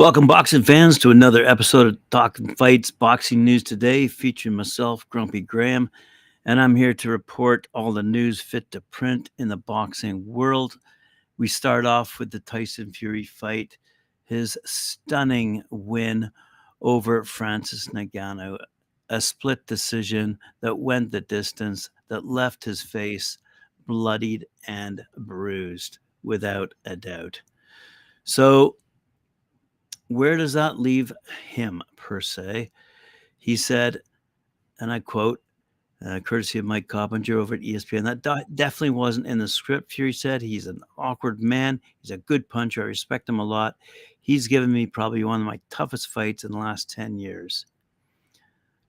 Welcome, boxing fans, to another episode of Talkin Fights Boxing News Today, featuring myself, Grumpy Graham, and I'm here to report all the news fit to print in the boxing world. We start off with the Tyson Fury fight, his stunning win over Francis Ngannou, a split decision that went the distance, that left his face bloodied and bruised, without a doubt. So, where does that leave him, per se? He said, and I quote, courtesy of Mike Coppinger over at ESPN, that definitely wasn't in the script. Fury said he's an awkward man. He's a good puncher. I respect him a lot. He's given me probably one of my toughest fights in the last 10 years.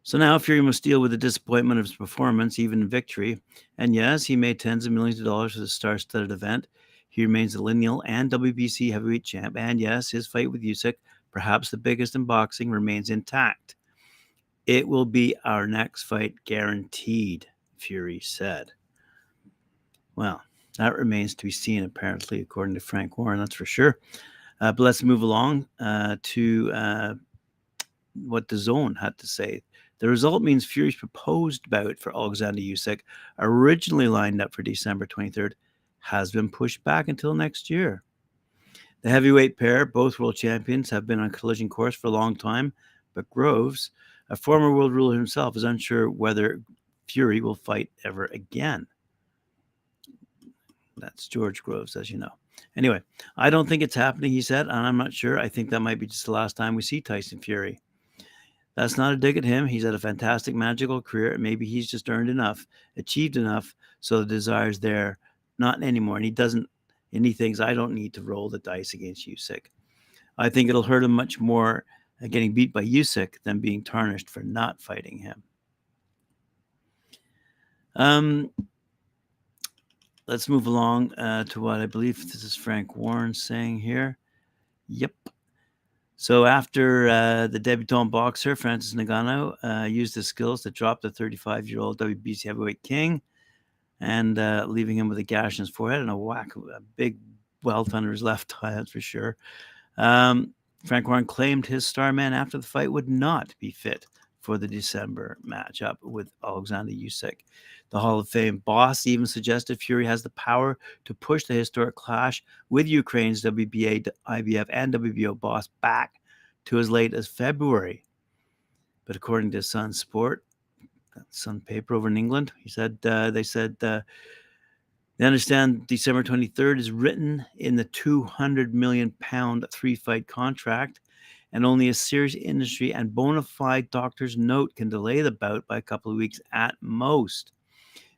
So now Fury must deal with the disappointment of his performance, even in victory. And yes, he made tens of millions of dollars for the star-studded event. He remains the lineal and WBC heavyweight champ. And yes, his fight with Usyk, perhaps the biggest in boxing, remains intact. It will be our next fight, guaranteed, Fury said. Well, that remains to be seen, apparently, according to Frank Warren, that's for sure. But let's move along to what the Zone had to say. The result means Fury's proposed bout for Alexander Usyk, originally lined up for December 23rd, has been pushed back until next year. The heavyweight pair, both world champions, have been on collision course for a long time, but Groves, a former world ruler himself, is unsure whether Fury will fight ever again. That's George Groves, as you know. Anyway, I don't think it's happening, he said, and I'm not sure. I think that might be just the last time we see Tyson Fury. That's not a dig at him. He's had a fantastic, magical career, and maybe he's just earned enough, achieved enough, so the desire's there. Not anymore, and he thinks, I don't need to roll the dice against Usyk. I think it'll hurt him much more getting beat by Usyk than being tarnished for not fighting him. Let's move along to what I believe this is Frank Warren saying here. Yep. So after the debutant boxer, Francis Ngannou, used his skills to drop the 35-year-old WBC heavyweight king, and leaving him with a gash in his forehead and a big welt under his left eye, that's for sure. Frank Warren claimed his star man after the fight would not be fit for the December matchup with Alexander Usyk. The Hall of Fame boss even suggested Fury has the power to push the historic clash with Ukraine's WBA, IBF, and WBO boss back to as late as February. But according to Sun Sport, Sun paper over in England, they said they understand December 23rd is written in the £200 million three-fight contract, and only a serious industry and bona fide doctor's note can delay the bout by a couple of weeks at most.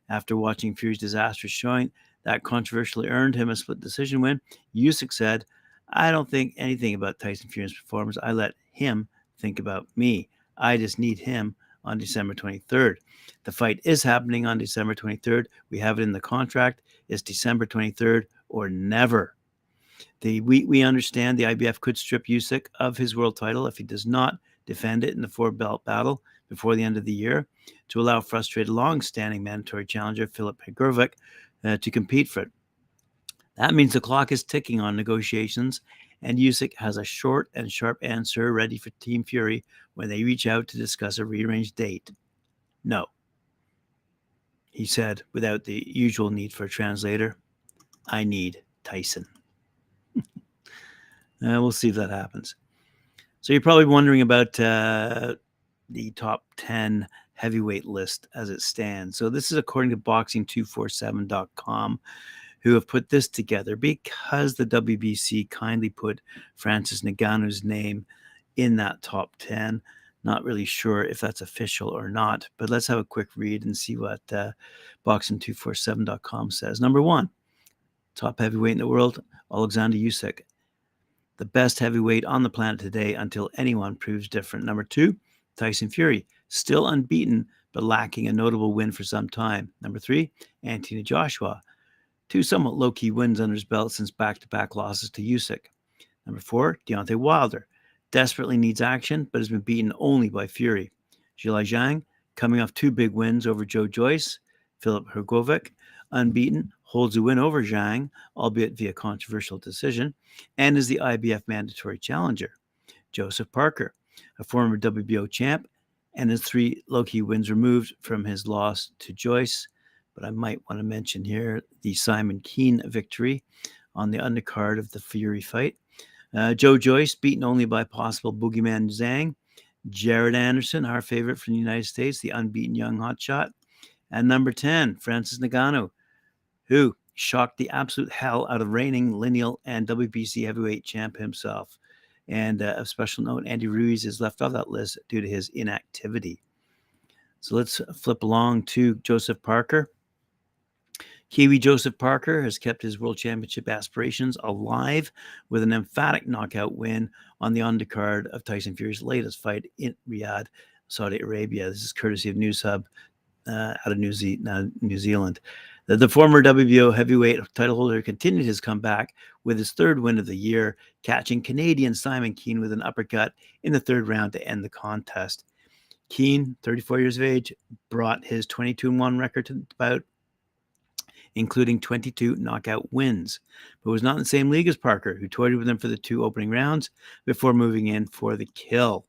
After watching Fury's disastrous showing that controversially earned him a split decision win, Usyk said, I don't think anything about Tyson Fury's performance. I let him think about me. I just need him on December 23rd. The fight is happening on December 23rd. We have it in the contract. It's December 23rd or never. We understand the IBF could strip Usyk of his world title if he does not defend it in the four-belt battle before the end of the year, to allow frustrated, long-standing mandatory challenger Filip Hrgovic to compete for it. That means the clock is ticking on negotiations, and Usyk has a short and sharp answer ready for Team Fury when they reach out to discuss a rearranged date. No. He said, without the usual need for a translator, I need Tyson. We'll see if that happens. So you're probably wondering about the top 10 heavyweight list as it stands. So this is according to boxing247.com, who have put this together because the WBC kindly put Francis Ngannou's name in that top 10. Not really sure if that's official or not, but let's have a quick read and see what boxing247.com says. Number 1, top heavyweight in the world, Alexander Usyk. The best heavyweight on the planet today until anyone proves different. Number 2, Tyson Fury, still unbeaten, but lacking a notable win for some time. Number 3, Anthony Joshua, 2 somewhat low-key wins under his belt since back-to-back losses to Usyk. Number 4, Deontay Wilder, desperately needs action, but has been beaten only by Fury. Zhilei Zhang, coming off 2 big wins over Joe Joyce. Filip Hrgovic, unbeaten, holds a win over Zhang, albeit via controversial decision, and is the IBF mandatory challenger. Joseph Parker, a former WBO champ, and his 3 low-key wins removed from his loss to Joyce. But I might want to mention here the Simon Keane victory on the undercard of the Fury fight. Joe Joyce, beaten only by possible boogeyman Zhang. Jared Anderson, our favorite from the United States, the unbeaten young hotshot. And number 10, Francis Ngannou, who shocked the absolute hell out of reigning lineal and WBC heavyweight champ himself. And of special note, Andy Ruiz is left off that list due to his inactivity. So let's flip along to Joseph Parker. Kiwi Joseph Parker has kept his world championship aspirations alive with an emphatic knockout win on the undercard of Tyson Fury's latest fight in Riyadh, Saudi Arabia. This is courtesy of News Hub out of New Zealand. The former WBO heavyweight title holder continued his comeback with his 3rd win of the year, catching Canadian Simon Keane with an uppercut in the 3rd round to end the contest. Keane, 34 years of age, brought his 22-1 record to the bout, including 22 knockout wins, but was not in the same league as Parker, who toyed with him for the 2 opening rounds before moving in for the kill.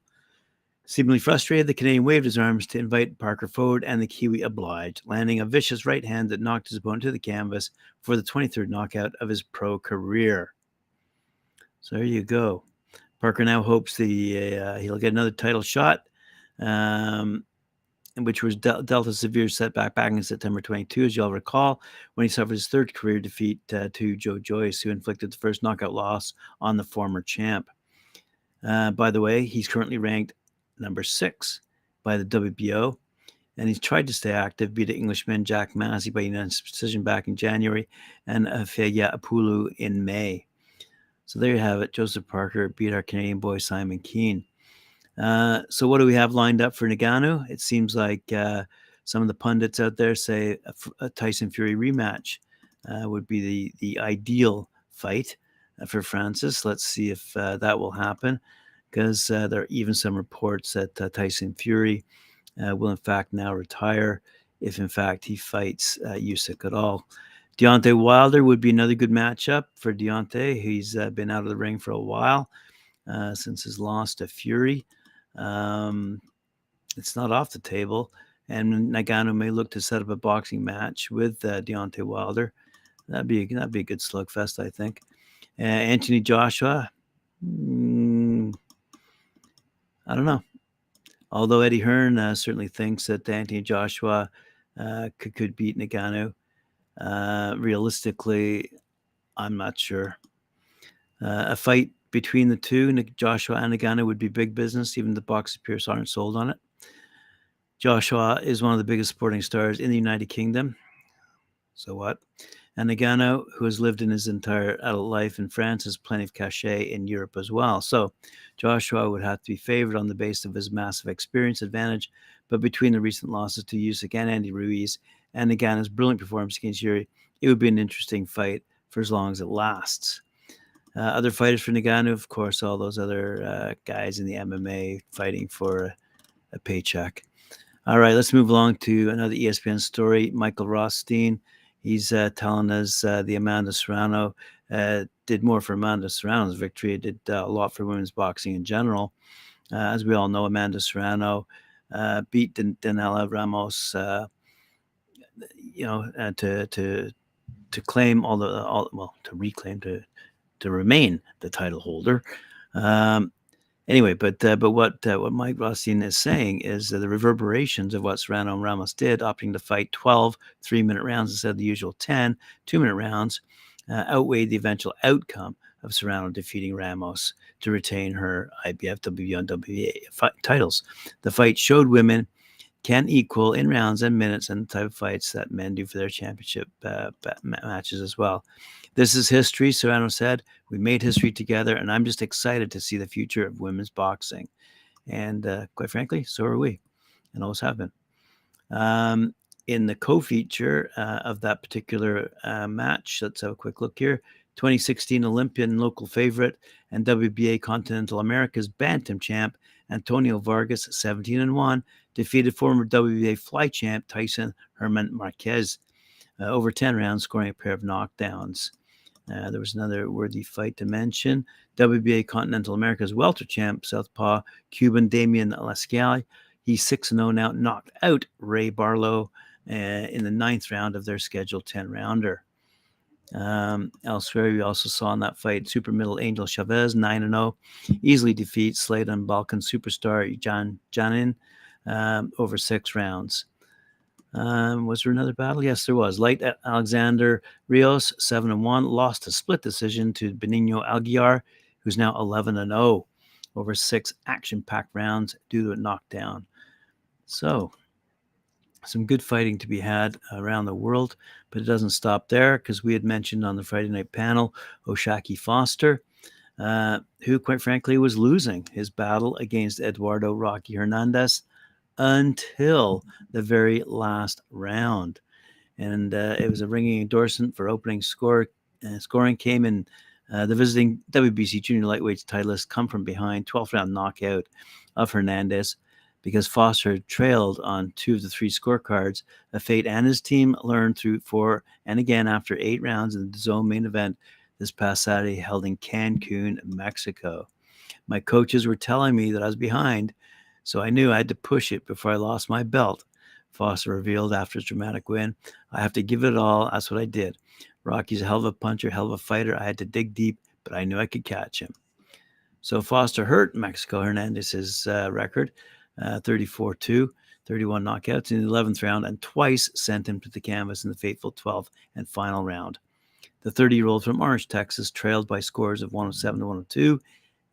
Seemingly frustrated, the Canadian waved his arms to invite Parker forward, and the Kiwi obliged, landing a vicious right hand that knocked his opponent to the canvas for the 23rd knockout of his pro career. So there you go. Parker now hopes he'll get another title shot, which was dealt a severe setback back in September 22, as you'll recall, when he suffered his 3rd career defeat to Joe Joyce, who inflicted the first knockout loss on the former champ. By the way, he's currently ranked number 6 by the WBO, and he's tried to stay active, beat Englishman Jack Massey by unanimous decision back in January, and Feya Apulu in May. So there you have it. Joseph Parker beat our Canadian boy Simon Keane. So what do we have lined up for Ngannou? It seems like some of the pundits out there say a Tyson Fury rematch would be the ideal fight for Francis. Let's see if that will happen, because there are even some reports that Tyson Fury will in fact now retire if in fact he fights Usyk at all. Deontay Wilder would be another good matchup for Deontay. He's been out of the ring for a while since his loss to Fury. It's not off the table, and Ngannou may look to set up a boxing match with Deontay Wilder. That'd be a good slugfest, I think. Anthony Joshua, I don't know. Although Eddie Hearn certainly thinks that Anthony Joshua could beat Ngannou. Realistically, I'm not sure. A fight between the two, Joshua and Ngannou, would be big business. Even the boxing purists aren't sold on it. Joshua is one of the biggest sporting stars in the United Kingdom. So what? And Ngannou, who has lived in his entire adult life in France, has plenty of cachet in Europe as well. So Joshua would have to be favored on the basis of his massive experience advantage. But between the recent losses to Usyk and Andy Ruiz and Ngannou's brilliant performance against Fury, it would be an interesting fight for as long as it lasts. Other fighters for Ngannou, of course, all those other guys in the MMA fighting for a paycheck. All right, let's move along to another ESPN story. Michael Rothstein, he's telling us the Amanda Serrano did more for Amanda Serrano's victory. It did a lot for women's boxing in general. As we all know, Amanda Serrano beat Danila Ramos, to claim to remain the title holder. Anyway, but what Mike Rothstein is saying is the reverberations of what Serrano and Ramos did, opting to fight 12 3-minute rounds instead of the usual 10 2-minute rounds, outweighed the eventual outcome of Serrano defeating Ramos to retain her IBF, WBO, and WBA titles. The fight showed women can equal in rounds and minutes and the type of fights that men do for their championship matches as well. This is history, Serrano said. We made history together, and I'm just excited to see the future of women's boxing. And quite frankly, so are we, and always have been. In the co-feature of that particular match, let's have a quick look here. 2016 Olympian local favorite and WBA Continental America's bantam champ Antonio Vargas, 17-1, defeated former WBA fly champ Tyson Herman Marquez over 10 rounds, scoring a pair of knockdowns. There was another worthy fight to mention. WBA Continental America's welter champ, southpaw Cuban Damian Lascali. He's 6-0 now, knocked out Ray Barlow in the 9th round of their scheduled 10-rounder. Elsewhere, we also saw in that fight super middle Angel Chavez, 9-0, easily defeats Slade and Balkan superstar Janin over 6 rounds. Was there another battle? Yes, there was. Light Alexander Rios, 7-1, lost a split decision to Benigno Aguiar, who's now 11-0 over 6 action-packed rounds due to a knockdown. So, some good fighting to be had around the world, but it doesn't stop there, because we had mentioned on the Friday night panel Oshaki Foster, who, quite frankly, was losing his battle against Eduardo Rocky Hernandez until the very last round. And it was a ringing endorsement for opening score. Scoring came in the visiting WBC junior lightweights titleist come from behind 12th round knockout of Hernandez, because Foster had trailed on 2 of the 3 scorecards, a fate and his team learned through 4 and again after 8 rounds in the zone main event this past Saturday held in Cancun, Mexico. My coaches were telling me that I was behind, so I knew I had to push it before I lost my belt, Foster revealed after his dramatic win. I have to give it all. That's what I did. Rocky's a hell of a puncher, hell of a fighter. I had to dig deep, but I knew I could catch him. So Foster hurt Mexico Hernandez's record, 34-2, 31 knockouts in the 11th round, and twice sent him to the canvas in the fateful 12th and final round. The 30-year-old from Orange, Texas, trailed by scores of 107-102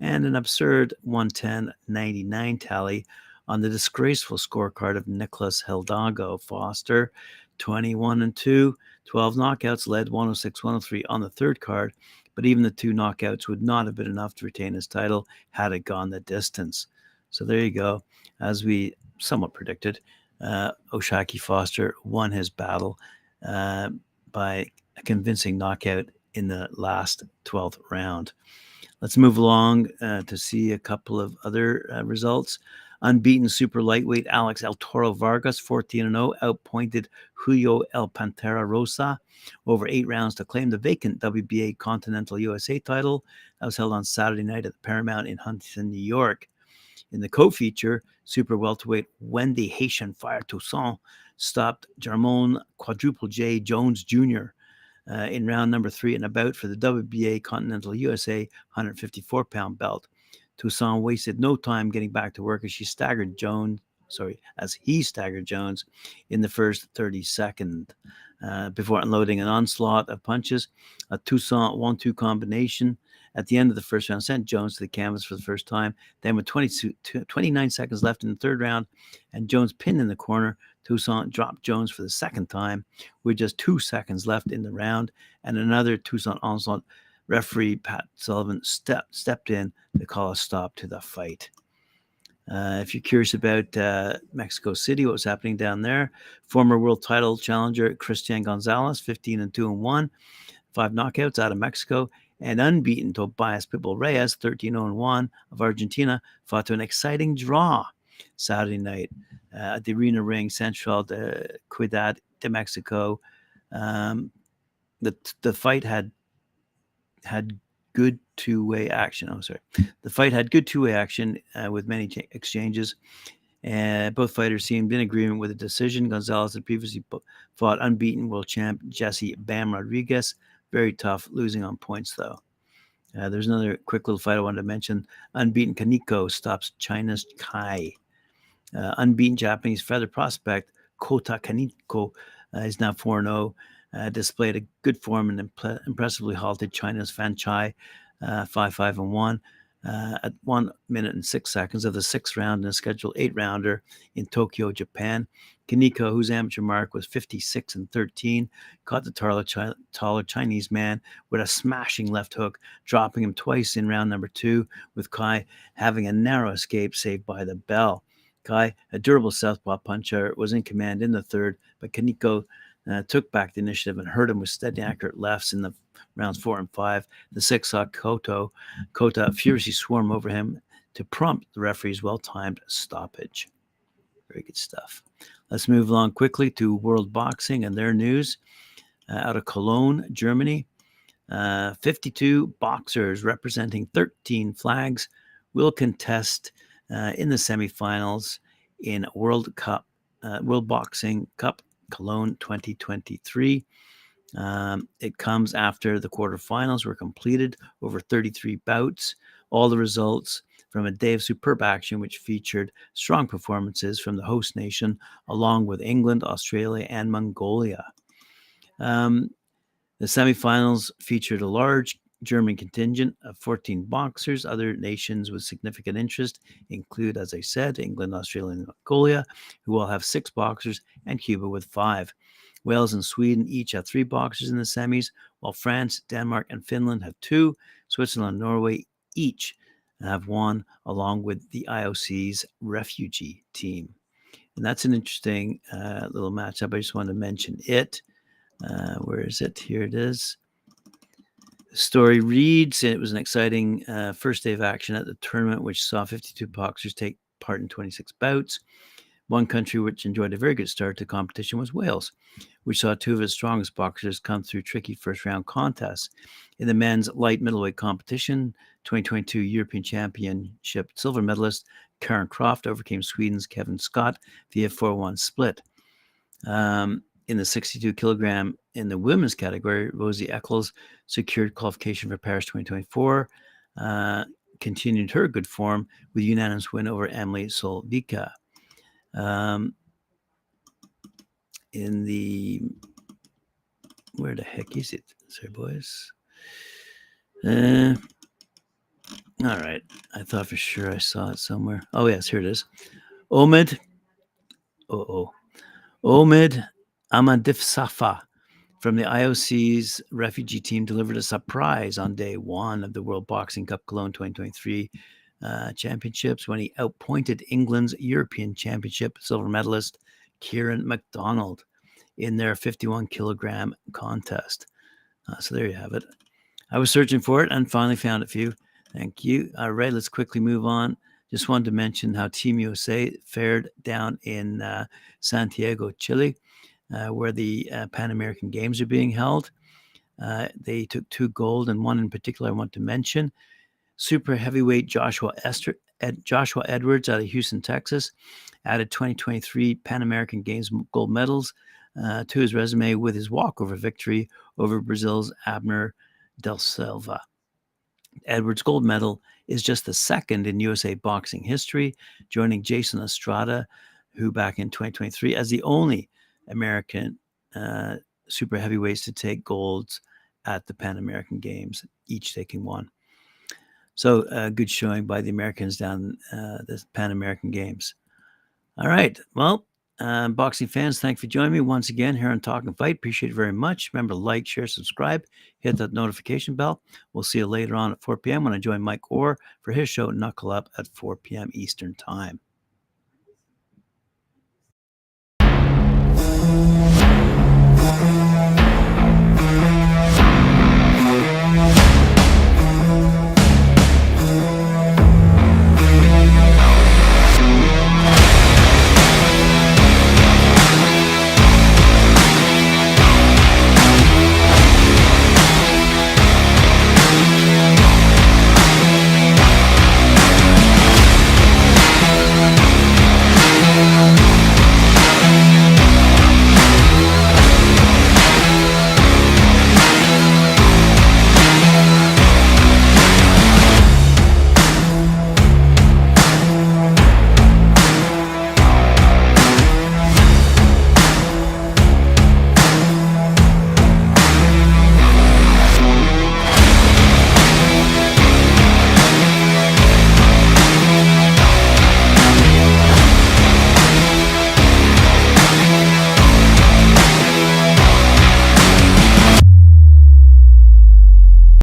and an absurd 110-99 tally on the disgraceful scorecard of Nicholas Hidalgo. Foster, 21-2, 12 knockouts, led 106-103 on the third card, but even the 2 knockouts would not have been enough to retain his title had it gone the distance. So there you go. As we somewhat predicted, Oshaki Foster won his battle by a convincing knockout in the last 12th round. Let's move along to see a couple of other results. Unbeaten super lightweight Alex El Toro Vargas, 14-0, outpointed Julio El Pantera Rosa over 8 rounds to claim the vacant WBA Continental USA title that was held on Saturday night at the Paramount in Huntington, New York. In the co-feature, super welterweight Wendy Haitian Fire Toussaint stopped Jarmon Quadruple J Jones Jr. In round number 3 and a bout for the WBA Continental USA 154-pound belt. Toussaint wasted no time getting back to work as he staggered Jones in the first 30 seconds before unloading an onslaught of punches. A Toussaint 1-2 combination at the end of the first round sent Jones to the canvas for the first time. Then with 29 seconds left in the third round and Jones pinned in the corner, Toussaint dropped Jones for the second time with just 2 seconds left in the round, and another Toussaint onslaught. Referee Pat Sullivan stepped in to call a stop to the fight. If you're curious about Mexico City, what was happening down there, former world title challenger Christian Gonzalez, 15-2-1, 5 knockouts out of Mexico, and unbeaten Tobias Pitbull Reyes, 13-0-1 of Argentina, fought to an exciting draw Saturday night at the Arena Ring Central de Ciudad de Mexico. The fight had good two-way action. The fight had good two-way action with many exchanges. Both fighters seemed in agreement with the decision. Gonzalez had previously fought unbeaten world champ Jesse Bam Rodriguez. Very tough, losing on points, though. There's another quick little fight I wanted to mention. Unbeaten Kaneko stops China's Kai. Unbeaten Japanese feather prospect Kota Kaneko is now 4-0. Displayed a good form and impressively halted China's Fan Chai 5-5-1 at 1 minute and 6 seconds of the 6th round in a scheduled 8-rounder in Tokyo, Japan. Kaneko, whose amateur mark was 56-13, caught the taller Chinese man with a smashing left hook, dropping him twice in round number 2, with Kai having a narrow escape saved by the bell. Kai, a durable southpaw puncher, was in command in the third, but Kaneko took back the initiative and hurt him with steady, accurate lefts in the rounds 4 and 5. The 6th saw Kota furiously swarm over him to prompt the referee's well-timed stoppage. Very good stuff. Let's move along quickly to World Boxing and their news. Out of Cologne, Germany, 52 boxers representing 13 flags will contest in the semifinals in World Boxing Cup Cologne 2023. It comes after the quarterfinals were completed over 33 bouts. All the results from a day of superb action, which featured strong performances from the host nation, along with England, Australia, and Mongolia. The semifinals featured a large German contingent of 14 boxers. Other nations with significant interest include, as I said, England, Australia, and Mongolia, who all have 6 boxers, and Cuba with 5. Wales and Sweden each have 3 boxers in the semis, while France, Denmark, and Finland have 2. Switzerland and Norway each have 1, along with the IOC's refugee team. And that's an interesting little matchup. I just wanted to mention it. Where is it? Here it is. The story reads, it was an exciting first day of action at the tournament, which saw 52 boxers take part in 26 bouts. One country which enjoyed a very good start to competition was Wales, which saw 2 of its strongest boxers come through tricky first-round contests. In the men's light middleweight competition, 2022 European Championship silver medalist Karen Croft overcame Sweden's Kevin Scott via 4-1 split. In the 62 kilogram in the women's category, Rosie Eccles secured qualification for Paris 2024, continued her good form with a unanimous win over Emily Solvika. In the, where the heck is it? Sorry, boys. All right. I thought for sure I saw it somewhere. Oh, yes, here it is. Omid Amadifsafa from the IOC's refugee team delivered a surprise on day 1 of the World Boxing Cup Cologne 2023 championships when he outpointed England's European Championship silver medalist Kieran MacDonald in their 51 kilogram contest. So there you have it. I was searching for it and finally found it for you. Thank you. All right, let's quickly move on. Just wanted to mention how Team USA fared down in Santiago, Chile, where the Pan American Games are being held. They took 2 gold, and one in particular I want to mention. Super heavyweight Joshua Edwards out of Houston, Texas, added 2023 Pan American Games gold medals to his resume with his walkover victory over Brazil's Abner Del Silva. Edwards' gold medal is just the second in USA boxing history, joining Jason Estrada, who back in 2023 as the only American super heavyweights to take golds at the Pan American Games, each taking 1. So good showing by the Americans down the Pan American Games. All right. Well, boxing fans, thanks for joining me once again here on Talk and Fight. Appreciate it very much. Remember to like, share, subscribe, hit that notification bell. We'll see you later on at 4 p.m. when I join Mike Orr for his show Knuckle Up at 4 p.m. Eastern Time.